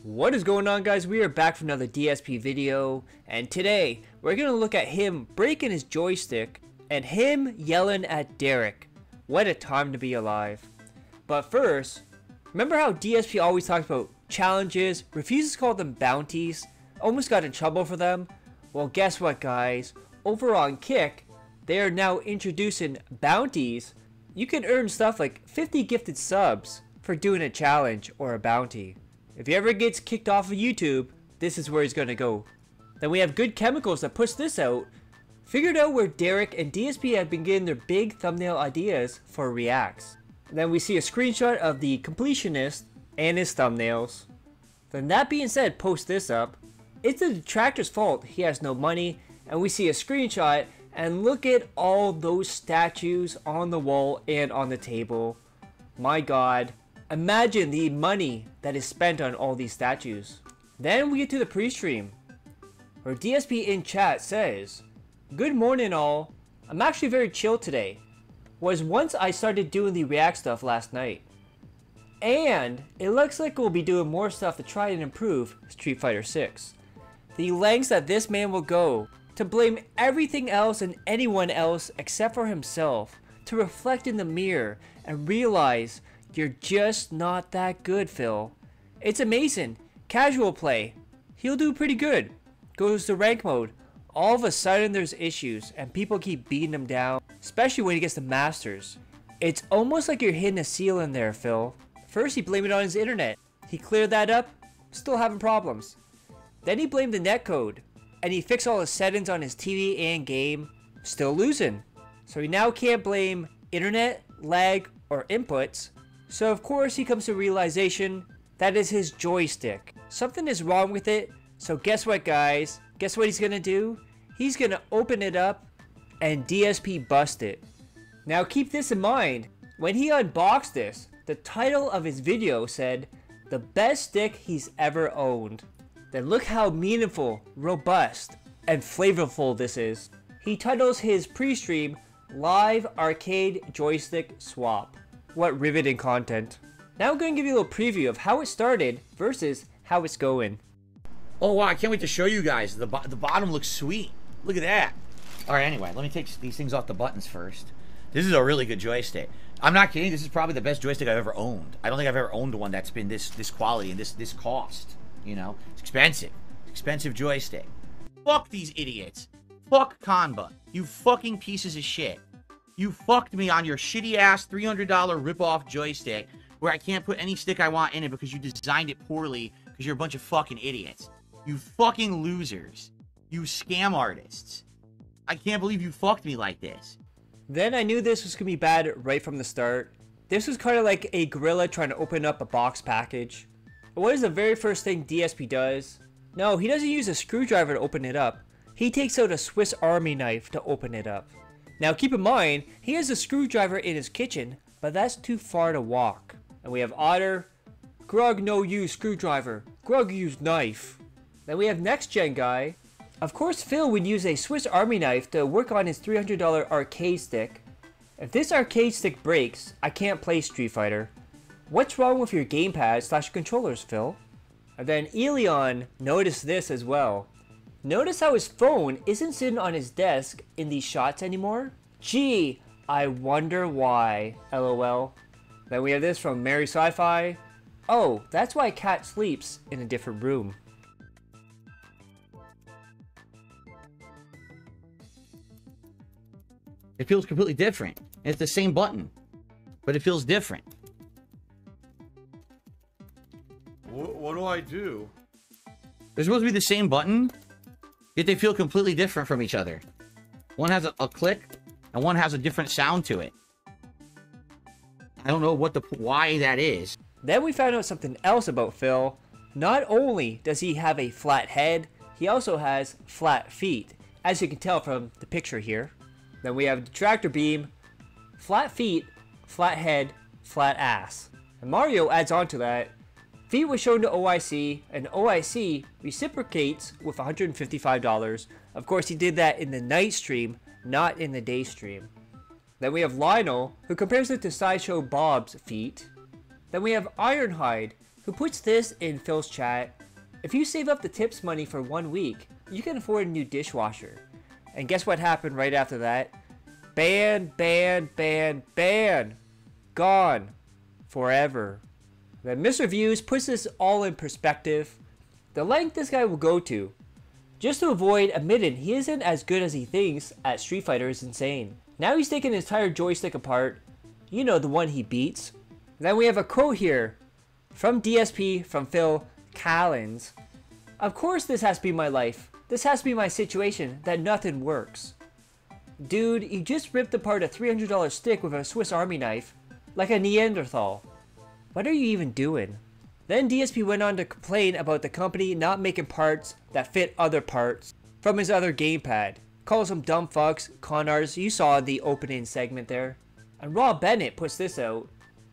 What is going on, guys? We are back for another DSP video, and today we're going to look at him breaking his joystick and him yelling at Derich. What a time to be alive. But first, remember how DSP always talks about challenges, refuses to call them bounties, almost got in trouble for them? Well, guess what, guys? Over on Kick, they are now introducing bounties. You can earn stuff like 50 gifted subs for doing a challenge or a bounty. If he ever gets kicked off of YouTube, this is where he's gonna go. Then we have Good Chemicals that puts this out. Figured out where Derich and DSP have been getting their big thumbnail ideas for reacts. And then we see a screenshot of the completionist and his thumbnails. Then that being said, post this up. It's the detractor's fault he has no money, and we see a screenshot and look at all those statues on the wall and on the table. My god. Imagine the money that is spent on all these statues. Then we get to the pre-stream, where DSP in chat says, "Good morning all. I'm actually very chill today. Was once I started doing the react stuff last night. And it looks like we'll be doing more stuff to try and improve Street Fighter 6. The lengths that this man will go to blame everything else and anyone else except for himself, to reflect in the mirror and realize you're just not that good, Phil. It's amazing. Casual play. He'll do pretty good. Goes to rank mode. All of a sudden there's issues and people keep beating him down, especially when he gets to Masters. It's almost like you're hitting a ceiling there, Phil. First he blamed it on his internet. He cleared that up, still having problems. Then he blamed the netcode, and he fixed all the settings on his TV and game, still losing. So he now can't blame internet, lag, or inputs. So of course he comes to realization that is his joystick. Something is wrong with it. So guess what, guys? Guess what he's gonna do? He's gonna open it up and DSP bust it. Now keep this in mind. When he unboxed this, the title of his video said, "The best stick he's ever owned." Then look how meaningful, robust, and flavorful this is. He titles his pre-stream, "Live Arcade Joystick Swap." What riveting content. Now I'm going to give you a little preview of how it started versus how it's going. Oh wow, I can't wait to show you guys. The bottom looks sweet. Look at that. Alright, anyway, let me take these things off the buttons first. This is a really good joystick. I'm not kidding, this is probably the best joystick I've ever owned. I don't think I've ever owned one that's been this quality and this cost. You know? It's expensive. Expensive joystick. Fuck these idiots. Fuck Kanba. You fucking pieces of shit. You fucked me on your shitty ass $300 rip-off joystick where I can't put any stick I want in it because you designed it poorly because you're a bunch of fucking idiots. You fucking losers. You scam artists. I can't believe you fucked me like this. Then I knew this was going to be bad right from the start. This was kind of like a gorilla trying to open up a box package. What is the very first thing DSP does? No, he doesn't use a screwdriver to open it up. He takes out a Swiss Army knife to open it up. Now keep in mind, he has a screwdriver in his kitchen, but that's too far to walk. And we have Otter. Grug no use screwdriver. Grug use knife. Then we have Next Gen Guy. Of course Phil would use a Swiss Army knife to work on his $300 arcade stick. If this arcade stick breaks, I can't play Street Fighter. What's wrong with your gamepad / controllers, Phil? And then Elion noticed this as well. Notice how his phone isn't sitting on his desk in these shots anymore? Gee, I wonder why, LOL. Then we have this from Mary Sci-Fi. Oh, that's why Cat sleeps in a different room. It feels completely different. It's the same button, but it feels different. What do I do? They're supposed to be the same button, yet they feel completely different from each other. One has a click, and one has a different sound to it. I don't know why that is. Then we found out something else about Phil. Not only does he have a flat head, he also has flat feet, as you can tell from the picture here. Then we have Detractor Beam, flat feet, flat head, flat ass. And Mario adds on to that. Feet was shown to OIC, and OIC reciprocates with $155. Of course, he did that in the night stream, not in the day stream. Then we have Lionel, who compares it to Sideshow Bob's feet. Then we have Ironhide, who puts this in Phil's chat. If you save up the tips money for 1 week, you can afford a new dishwasher. And guess what happened right after that? Ban, ban, ban, ban. Gone. Forever. Then Mr. Views puts this all in perspective. The length this guy will go to, just to avoid admitting he isn't as good as he thinks at Street Fighter, is insane. Now he's taking his entire joystick apart. You know, the one he beats. Then we have a quote here from DSP from Phil Collins. Of course this has to be my life. This has to be my situation, that nothing works. Dude, you just ripped apart a $300 stick with a Swiss Army knife, like a Neanderthal. What are you even doing? Then DSP went on to complain about the company not making parts that fit other parts from his other gamepad. Calls them dumb fucks, con artists, you saw the opening segment there. And Rob Bennett puts this out.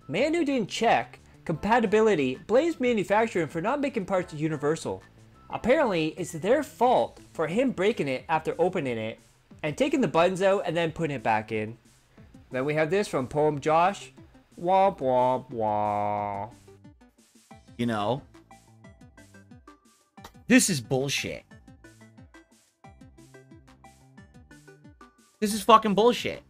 Man who didn't check compatibility blames manufacturing for not making parts universal. Apparently, it's their fault for him breaking it after opening it and taking the buttons out and then putting it back in. Then we have this from Poem Josh. Womp womp womp. You know, this is bullshit. This is fucking bullshit.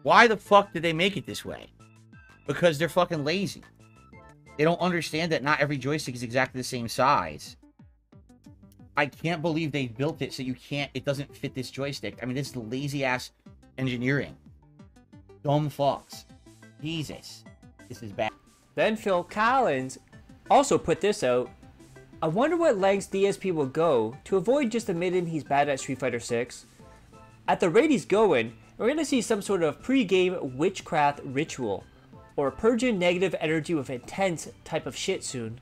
Why the fuck did they make it this way? Because they're fucking lazy. They don't understand that not every joystick is exactly the same size. I can't believe they built it so it doesn't fit this joystick. I mean, this is lazy ass engineering. Dumb fucks. Jesus. This is bad. Then Phil Collins also put this out. I wonder what lengths DSP will go to avoid just admitting he's bad at Street Fighter 6. At the rate he's going, we're going to see some sort of pre-game witchcraft ritual, or purging negative energy with intense type of shit soon.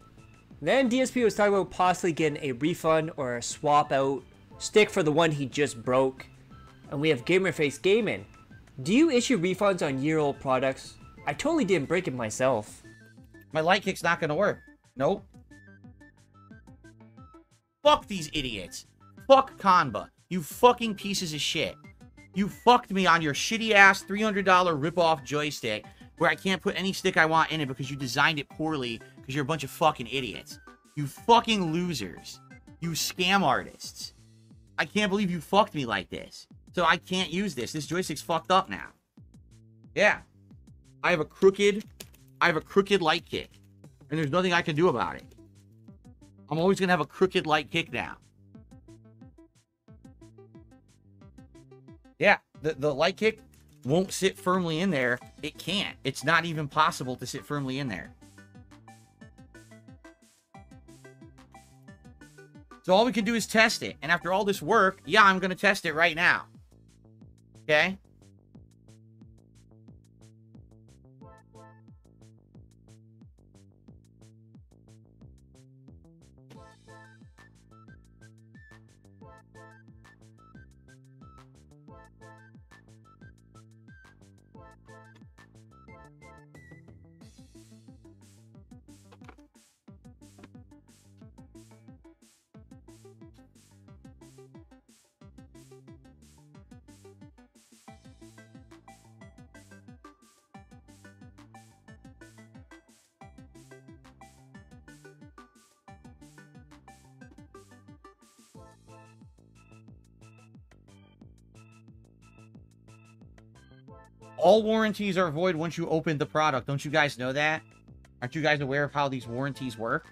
Then DSP was talking about possibly getting a refund or a swap out stick for the one he just broke. And we have Gamerface Gaming. Do you issue refunds on year-old products? I totally didn't break it myself. My light kick's not going to work. Nope. Fuck these idiots. Fuck Kanba. You fucking pieces of shit. You fucked me on your shitty-ass $300 rip-off joystick where I can't put any stick I want in it because you designed it poorly because you're a bunch of fucking idiots. You fucking losers. You scam artists. I can't believe you fucked me like this. So I can't use this. This joystick's fucked up now. Yeah. I have a crooked light kick. And there's nothing I can do about it. I'm always going to have a crooked light kick now. Yeah, the light kick won't sit firmly in there. It can't. It's not even possible to sit firmly in there. So all we can do is test it. And after all this work, yeah, I'm going to test it right now. Okay? All warranties are void once you open the product. Don't you guys know that? Aren't you guys aware of how these warranties work?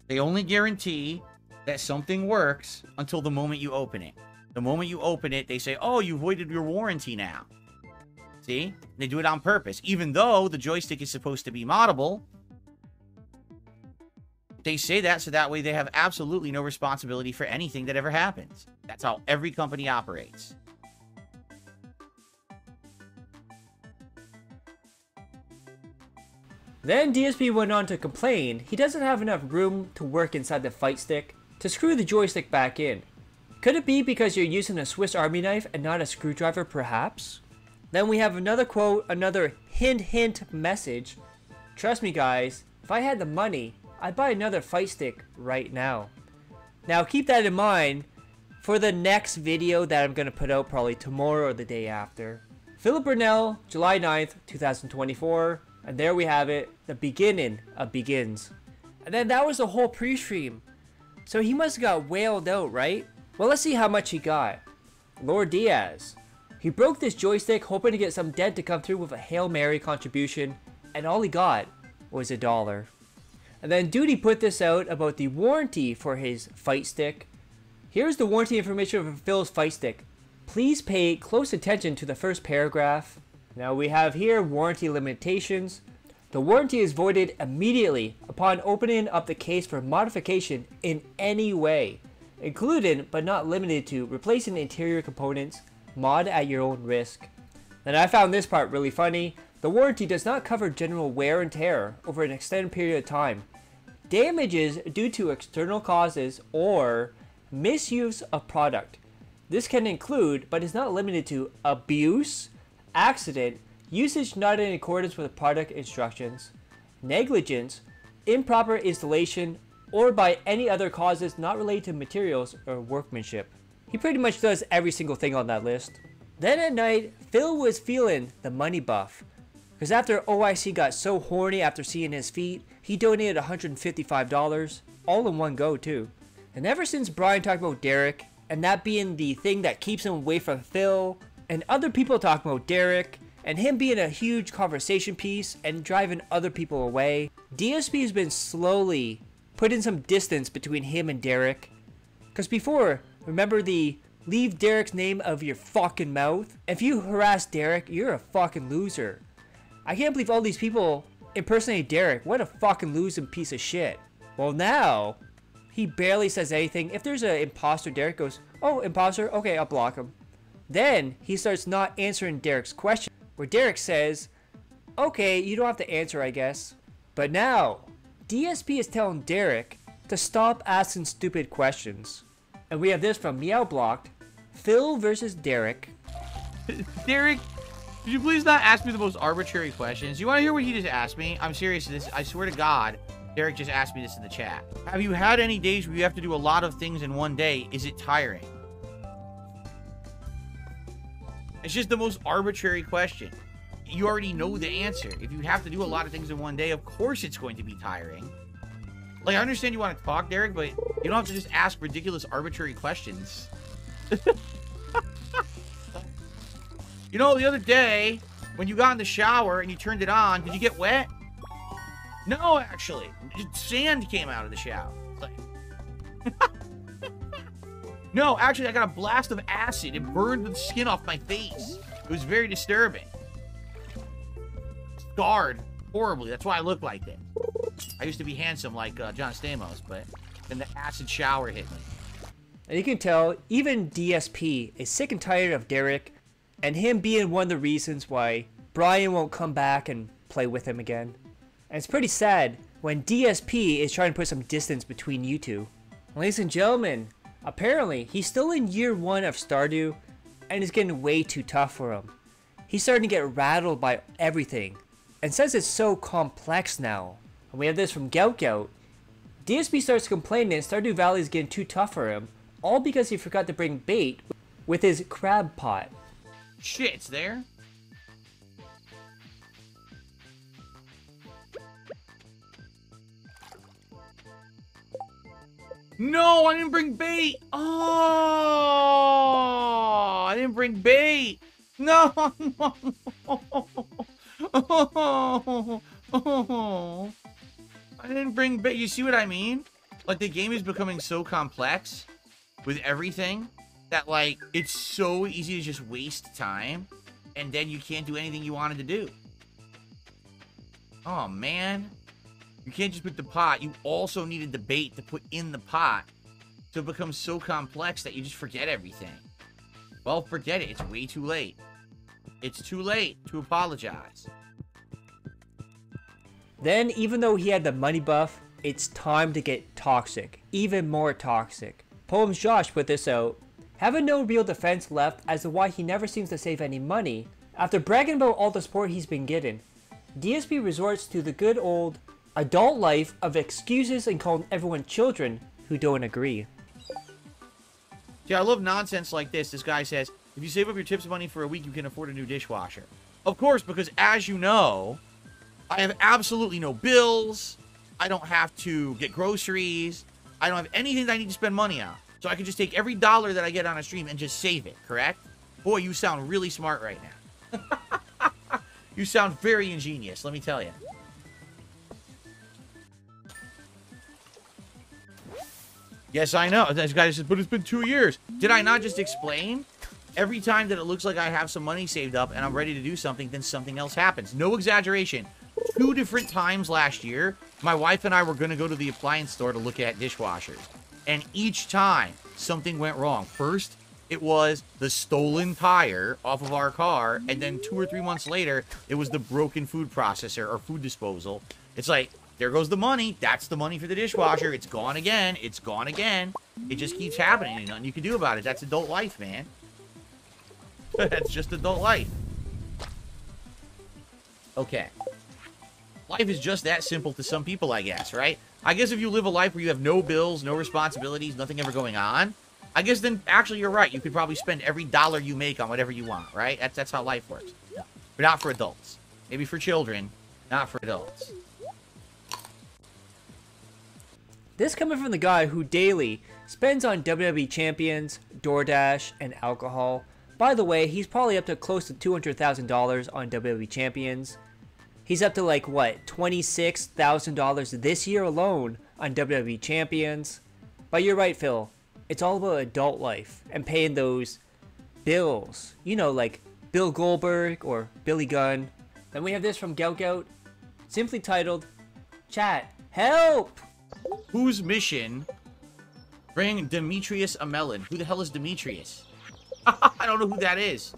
They only guarantee that something works until the moment you open it. The moment you open it, they say, oh, you voided your warranty now. See? They do it on purpose. Even though the joystick is supposed to be moddable, they say that so that way they have absolutely no responsibility for anything that ever happens. That's how every company operates. Then DSP went on to complain he doesn't have enough room to work inside the Fightstick to screw the joystick back in. Could it be because you're using a Swiss Army knife and not a screwdriver perhaps? Then we have another quote, another hint message Trust me guys, if I had the money, I'd buy another Fightstick right now. Now keep that in mind for the next video that I'm going to put out probably tomorrow or the day after. Philip Burnell, July 9th, 2024. And there we have it, the beginning of Begins. And then that was the whole pre-stream. So he must have got whaled out, right? Well, let's see how much he got. Lord Diaz. He broke this joystick hoping to get some dead to come through with a Hail Mary contribution. And all he got was $1. And then Duty put this out about the warranty for his Fightstick. Here's the warranty information for Phil's Fightstick. Please pay close attention to the first paragraph. Now we have here warranty limitations. The warranty is voided immediately upon opening up the case for modification in any way, including but not limited to replacing interior components, mod at your own risk. And I found this part really funny. The warranty does not cover general wear and tear over an extended period of time, damages due to external causes, or misuse of product. This can include, but is not limited to, abuse, accident, usage not in accordance with product instructions, negligence, improper installation, or by any other causes not related to materials or workmanship. He pretty much does every single thing on that list. Then at night, Phil was feeling the money buff. Because after OIC got so horny after seeing his feet, he donated $155, all in one go too. And ever since Brian talked about Derich, and that being the thing that keeps him away from Phil, and other people talking about Derich, and him being a huge conversation piece and driving other people away, DSP has been slowly putting some distance between him and Derich. Because before, remember the leave Derich's name out of your fucking mouth? If you harass Derich, you're a fucking loser. I can't believe all these people impersonate Derich. What a fucking losing piece of shit. Well now, he barely says anything. If there's an imposter, Derich goes, oh, imposter? Okay, I'll block him. Then he starts not answering Derich's question, where Derich says, okay, you don't have to answer, I guess. But now, DSP is telling Derich to stop asking stupid questions. And we have this from Meow Blocked, Phil versus Derich. Derich, could you please not ask me the most arbitrary questions? You want to hear what he just asked me? I'm serious. I swear to God, Derich just asked me this in the chat. Have you had any days where you have to do a lot of things in one day? Is it tiring? It's just the most arbitrary question. You already know the answer. If you have to do a lot of things in one day, of course it's going to be tiring. Like, I understand you want to talk, Derich, but you don't have to just ask ridiculous, arbitrary questions. You know, the other day, when you got in the shower and you turned it on, did you get wet? No, actually. Sand came out of the shower. Like... No, actually, I got a blast of acid. It burned the skin off my face. It was very disturbing. Scarred horribly. That's why I look like that. I used to be handsome like John Stamos, but then the acid shower hit me. And you can tell, even DSP is sick and tired of Derich, and him being one of the reasons why Brian won't come back and play with him again. And it's pretty sad when DSP is trying to put some distance between you two. Ladies and gentlemen, apparently he's still in year 1 of Stardew, and it's getting way too tough for him. He's starting to get rattled by everything, and says it's so complex now. And we have this from Gout Gout. DSP starts complaining Stardew Valley is getting too tough for him, all because he forgot to bring bait with his crab pot. Shit, it's there? No, I didn't bring bait. Oh, I didn't bring bait. No. I didn't bring bait. You see what I mean? Like, the game is becoming so complex with everything that, like, it's so easy to just waste time, and then you can't do anything you wanted to do. Oh, man. You can't just put the pot. You also needed the bait to put in the pot. So it becomes so complex that you just forget everything. Well, forget it. It's way too late. It's too late to apologize. Then, even though he had the money buff, it's time to get toxic. Even more toxic. Poems Josh put this out. Having no real defense left as to why he never seems to save any money after bragging about all the support he's been getting. DSP resorts to the good old adult life of excuses and calling everyone children who don't agree. Yeah, I love nonsense like this. This guy says, if you save up your tips money for a week, you can afford a new dishwasher. Of course, because as you know, I have absolutely no bills. I don't have to get groceries. I don't have anything that I need to spend money on. So I can just take every dollar that I get on a stream and just save it, correct? Boy, you sound really smart right now. You sound very ingenious, let me tell you. Yes, I know. This guy says, but it's been 2 years. Did I not just explain? Every time that it looks like I have some money saved up and I'm ready to do something, then something else happens. No exaggeration. 2 different times last year, my wife and I were going to go to the appliance store to look at dishwashers. And each time, something went wrong. First, it was the stolen tire off of our car. And then 2 or 3 months later, it was the broken food processor or food disposal. It's like, there goes the money. That's the money for the dishwasher. It's gone again. It's gone again. It just keeps happening. And nothing you can do about it. That's adult life, man. That's just adult life. Okay. Life is just that simple to some people, I guess, right? I guess if you live a life where you have no bills, no responsibilities, nothing ever going on, I guess then actually you're right. You could probably spend every dollar you make on whatever you want, right? That's how life works. But not for adults. Maybe for children, not for adults. This coming from the guy who daily spends on WWE champions, DoorDash, and alcohol. By the way, he's probably up to close to $200,000 on WWE champions. He's up to like, what, $26,000 this year alone on WWE champions. But you're right, Phil. It's all about adult life and paying those bills. You know, like Bill Goldberg or Billy Gunn. Then we have this from Gout, simply titled, Chat, help! Whose mission? Bring Demetrius a melon. Who the hell is Demetrius? I don't know who that is.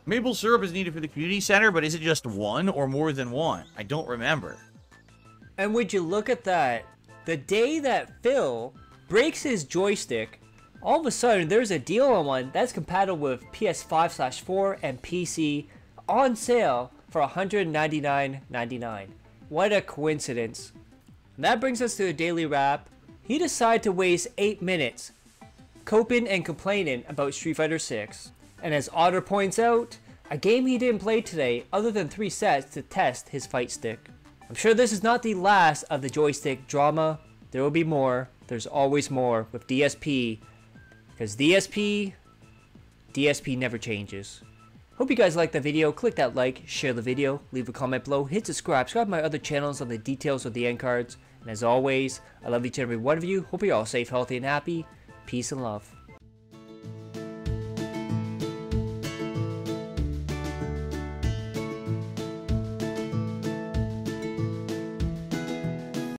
Maple syrup is needed for the community center, but is it just one or more than one? I don't remember. And would you look at that? The day that Phil breaks his joystick, all of a sudden there's a deal on one that's compatible with PS5/4 and PC on sale for $199.99. What a coincidence. And that brings us to the daily wrap. He decided to waste 8 minutes coping and complaining about Street Fighter 6. And as Otter points out, a game he didn't play today other than 3 sets to test his fight stick. I'm sure this is not the last of the joystick drama. There will be more. There's always more with DSP. Because DSP never changes. Hope you guys liked the video. Click that like, share the video, leave a comment below, hit subscribe to my other channels on the details of the end cards. And as always, I love each and every one of you. Hope you're all safe, healthy, and happy. Peace and love.